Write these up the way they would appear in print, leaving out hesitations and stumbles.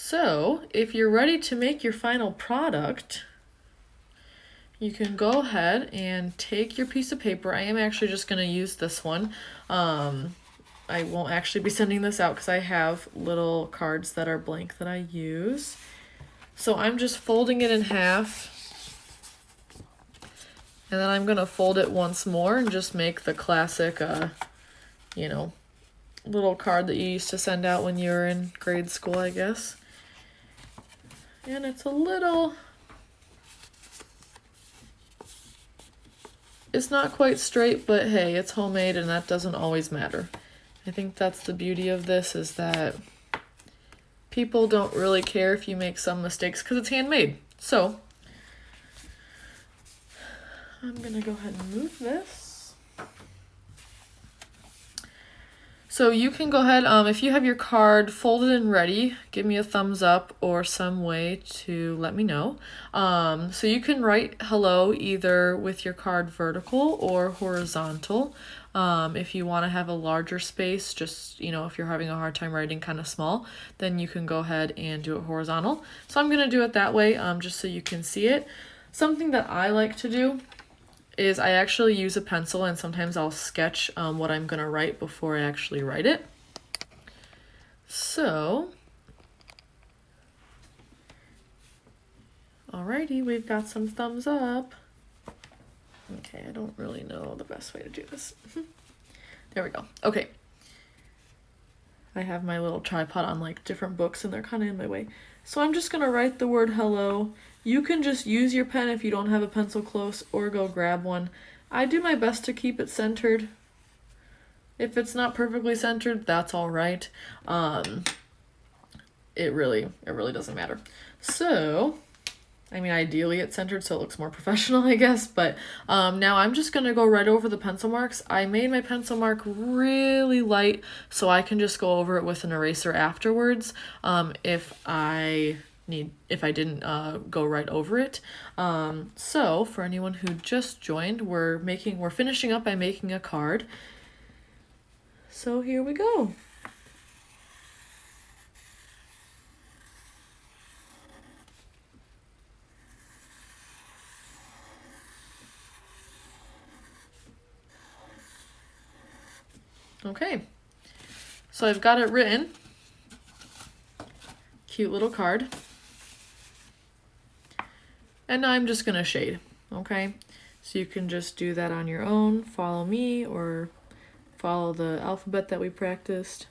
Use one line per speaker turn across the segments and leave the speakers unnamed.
So if you're ready to make your final product, you can go ahead and take your piece of paper. I am actually just going to use this one. I won't actually be sending this out because I have little cards that are blank that I use. So I'm just folding it in half. And then I'm going to fold it once more and just make the classic, you know, little card that you used to send out when you were in grade school, I guess. And it's a little... It's not quite straight, but hey, it's homemade and that doesn't always matter. I think that's the beauty of this, is that people don't really care if you make some mistakes because it's handmade. So I'm gonna go ahead and move this. So you can go ahead, if you have your card folded and ready, give me a thumbs up or some way to let me know. So you can write hello either with your card vertical or horizontal. If you want to have a larger space, just, you know, if you're having a hard time writing kind of small, then you can go ahead and do it horizontal. So I'm going to do it that way, just so you can see it. Something that I like to do is I actually use a pencil, and sometimes I'll sketch what I'm going to write before I actually write it. So, alrighty, we've got some thumbs up. Okay, I don't really know the best way to do this. There we go. Okay. I have my little tripod on like different books and they're kind of in my way. So I'm just going to write the word hello. You can just use your pen if you don't have a pencil close, or go grab one. I do my best to keep it centered. If it's not perfectly centered, that's all right. It really doesn't matter. So, I mean, ideally it's centered so it looks more professional, I guess, but now I'm just going to go right over the pencil marks. I made my pencil mark really light so I can just go over it with an eraser afterwards if I didn't go right over it. So for anyone who just joined, we're finishing up by making a card. So here we go. Okay, so I've got it written. Cute little card. And now I'm just gonna shade, okay? So you can just do that on your own, follow me, or follow the alphabet that we practiced.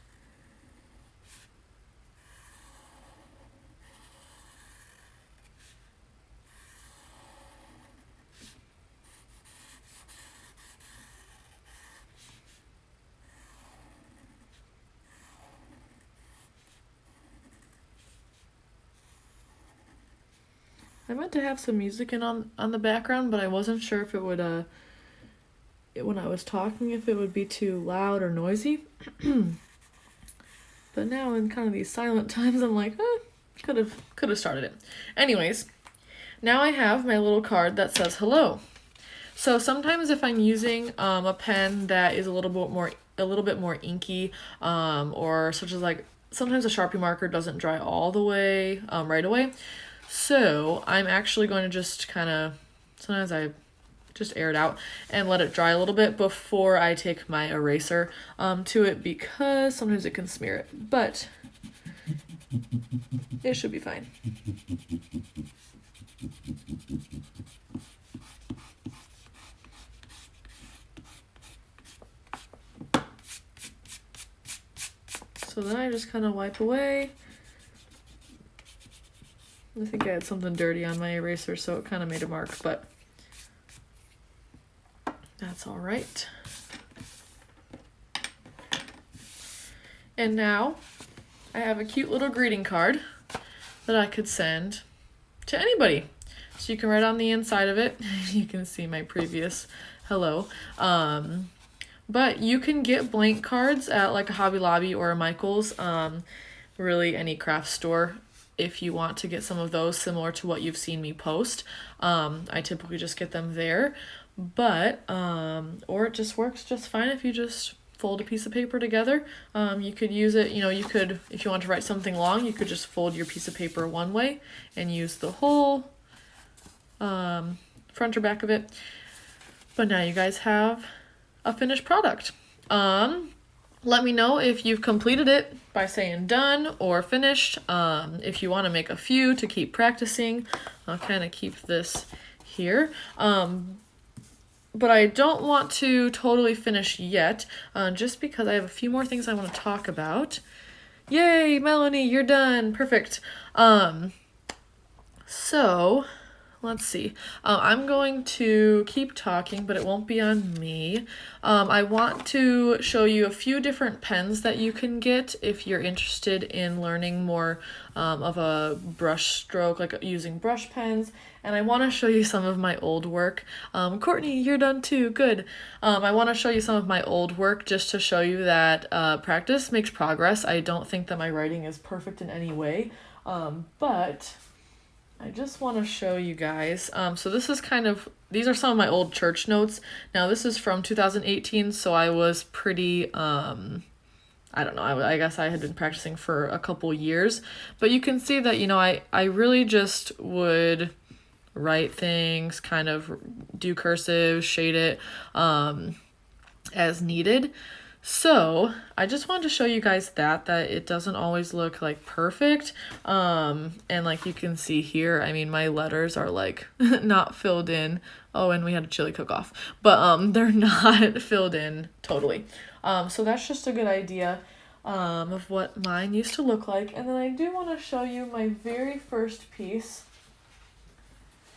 I meant to have some music in on the background, but I wasn't sure if it would, when I was talking, if it would be too loud or noisy. But now in kind of these silent times, I'm like, could have started it. Anyways, now I have my little card that says hello. So sometimes if I'm using a pen that is a little bit more inky, or such as like sometimes a Sharpie marker doesn't dry all the way right away. So I'm actually going to just sometimes I just air it out and let it dry a little bit before I take my eraser to it, because sometimes it can smear it, but it should be fine. So then I just kind of wipe away. I think I had something dirty on my eraser, so it kind of made a mark, but that's all right. And now I have a cute little greeting card that I could send to anybody. So you can write on the inside of it. You can see my previous hello. But you can get blank cards at like a Hobby Lobby or a Michael's, really any craft store. If you want to get some of those similar to what you've seen me post, I typically just get them there, but or it just works just fine if you just fold a piece of paper together. You could use it, you could, if you want to write something long, you could just fold your piece of paper one way and use the whole front or back of it. But now you guys have a finished product. Let me know if you've completed it by saying done or finished. If you want to make a few to keep practicing, I'll kind of keep this here. But I don't want to totally finish yet, just because I have a few more things I want to talk about. Yay, Melanie, you're done. Perfect. So let's see. I'm going to keep talking, but it won't be on me. I want to show you a few different pens that you can get if you're interested in learning more of a brush stroke, like using brush pens. And I want to show you some of my old work. Courtney, you're done too. Good. I want to show you some of my old work just to show you that practice makes progress. I don't think that my writing is perfect in any way, but I just want to show you guys. So this is these are some of my old church notes. Now this is from 2018, so I was pretty, I don't know, I guess I had been practicing for a couple years. But you can see that, I really just would write things, kind of do cursive, shade it as needed. So I just wanted to show you guys that it doesn't always look like perfect. And like you can see here, I mean, my letters are like not filled in. Oh, and we had a chili cook-off, but they're not filled in totally. So that's just a good idea of what mine used to look like. And then I do want to show you my very first piece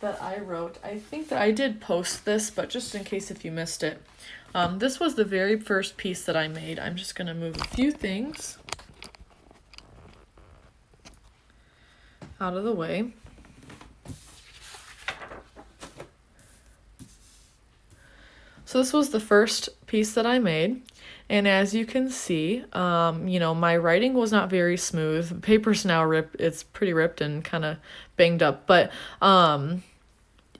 that I wrote. I think that I did post this, but just in case if you missed it. This was the very first piece that I made. I'm just going to move a few things out of the way. So this was the first piece that I made. And as you can see, my writing was not very smooth. The paper's now ripped. It's pretty ripped and kind of banged up, but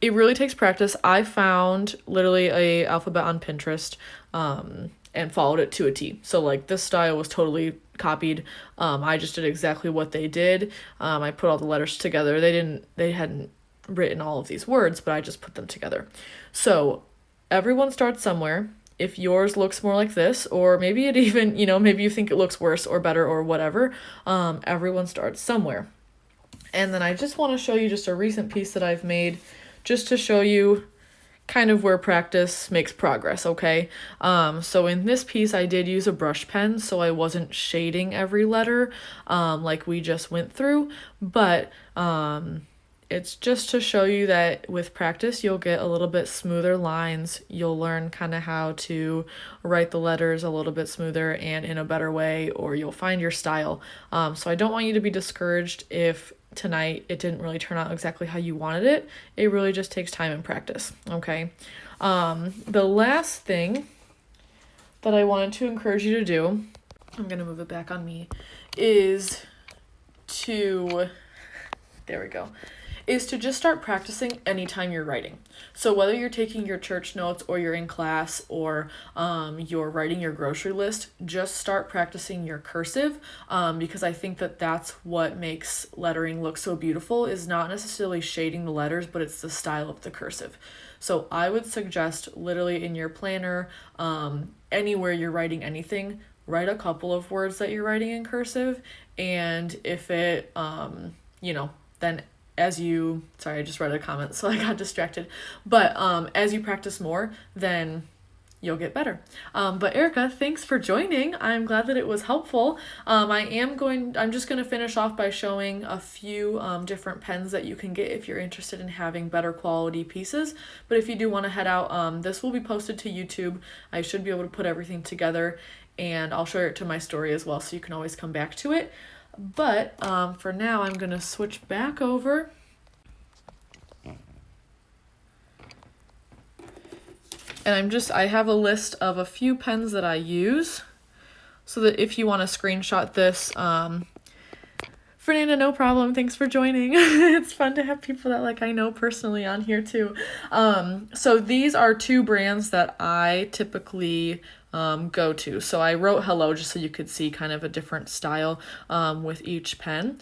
it really takes practice. I found literally a alphabet on Pinterest and followed it to a T. So like this style was totally copied. I just did exactly what they did. I put all the letters together. They hadn't written all of these words, but I just put them together. So everyone starts somewhere. If yours looks more like this, or maybe it even, maybe you think it looks worse or better or whatever, everyone starts somewhere. And then I just want to show you just a recent piece that I've made just to show you kind of where practice makes progress, okay? So in this piece, I did use a brush pen, so I wasn't shading every letter like we just went through, but it's just to show you that with practice, you'll get a little bit smoother lines. You'll learn kind of how to write the letters a little bit smoother and in a better way, or you'll find your style. So I don't want you to be discouraged if tonight it didn't really turn out exactly how you wanted it. It really just takes time and practice, okay? The last thing that I wanted to encourage you to do, I'm going to move it back on me, is to just start practicing anytime you're writing. So whether you're taking your church notes or you're in class or you're writing your grocery list, just start practicing your cursive because I think that that's what makes lettering look so beautiful, is not necessarily shading the letters, but it's the style of the cursive. So I would suggest literally in your planner, anywhere you're writing anything, write a couple of words that you're writing in cursive, and if it, then sorry, I just read a comment, so I got distracted. But as you practice more, then you'll get better. But Erica, thanks for joining. I'm glad that it was helpful. I'm just going to finish off by showing a few different pens that you can get if you're interested in having better quality pieces. But if you do want to head out, this will be posted to YouTube. I should be able to put everything together, and I'll share it to my story as well, so you can always come back to it. But for now, I'm going to switch back over. And I have a list of a few pens that I use, so that if you want to screenshot this, Fernanda, no problem. Thanks for joining. It's fun to have people that I know personally on here too. So these are two brands that I typically go to. So I wrote hello just so you could see kind of a different style with each pen.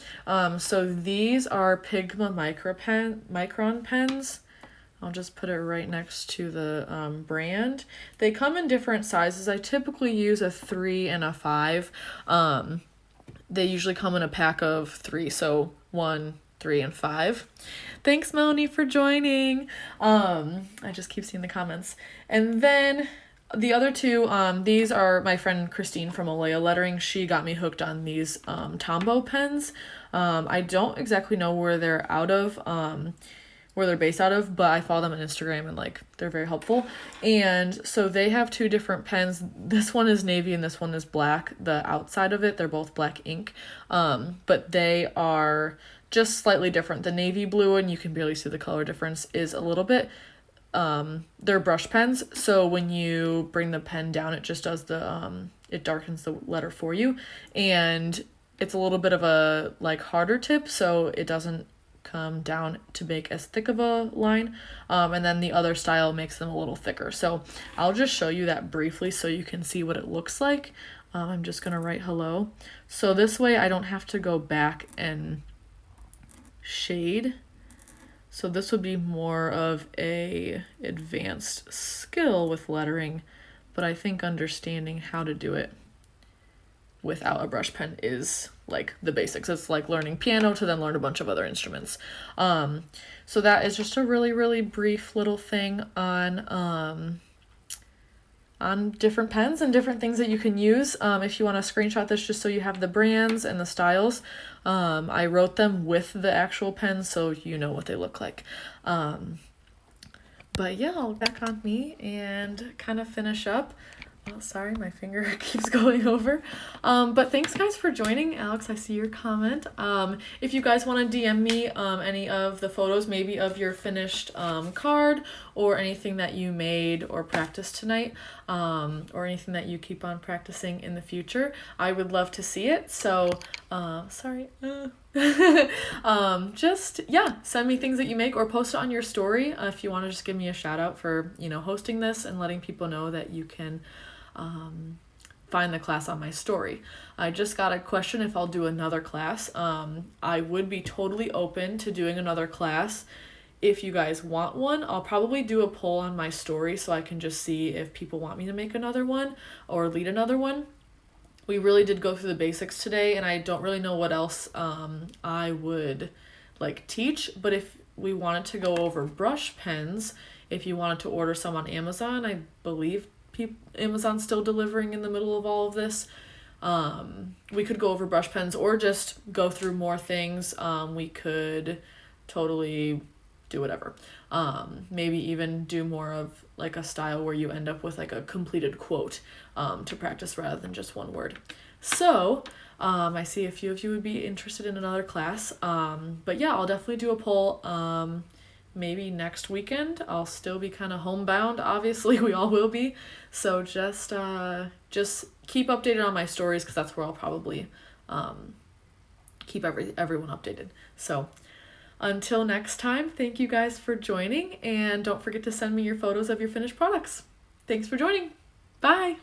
So these are Pigment Micron pens. I'll just put it right next to the brand. They come in different sizes. I typically use a 3 and a 5. They usually come in a pack of 3, so 1, 3, and 5. Thanks, Melanie, for joining. I just keep seeing the comments. And then the other two, these are my friend Christine from Alea Lettering. She got me hooked on these Tombow pens. I don't exactly know where they're out of, where they're based out of, but I follow them on Instagram and like they're very helpful. And so they have two different pens. This one is navy and this one is black. The outside of it, they're both black ink, but they are just slightly different. The navy blue, and you can barely see the color difference, is a little bit, they're brush pens. So when you bring the pen down, it just does the, it darkens the letter for you. And it's a little bit of a like harder tip, so it doesn't come down to make as thick of a line, and then the other style makes them a little thicker. So I'll just show you that briefly so you can see what it looks like. I'm just gonna write hello, so this way I don't have to go back and shade. So this would be more of a advanced skill with lettering, but I think understanding how to do it without a brush pen is like the basics. It's like learning piano to then learn a bunch of other instruments. So that is just a really, really brief little thing on different pens and different things that you can use. If you want to screenshot this just so you have the brands and the styles, I wrote them with the actual pens so you know what they look like. But yeah, I'll back on me and kind of finish up. Oh, sorry, my finger keeps going over. But thanks guys for joining. Alex, I see your comment. If you guys want to DM me any of the photos, maybe of your finished card or anything that you made or practiced tonight, or anything that you keep on practicing in the future, I would love to see it. So, sorry. Just, yeah, send me things that you make or post it on your story if you want to just give me a shout out for, you know, hosting this and letting people know that you can find the class on my story. I just got a question if I'll do another class. I would be totally open to doing another class if you guys want one. I'll probably do a poll on my story so I can just see if people want me to make another one or lead another one. We really did go through the basics today, and I don't really know what else I would like teach, but if we wanted to go over brush pens, if you wanted to order some on Amazon, I believe Amazon's still delivering in the middle of all of this. We could go over brush pens or just go through more things. We could totally do whatever. Maybe even do more of like a style where you end up with like a completed quote to practice rather than just one word. So I see a few of you would be interested in another class. But yeah, I'll definitely do a poll. Maybe next weekend. I'll still be kind of homebound, obviously we all will be, so just keep updated on my stories because that's where I'll probably keep everyone updated. So until next time, thank you guys for joining, and don't forget to send me your photos of your finished products. Thanks for joining. Bye.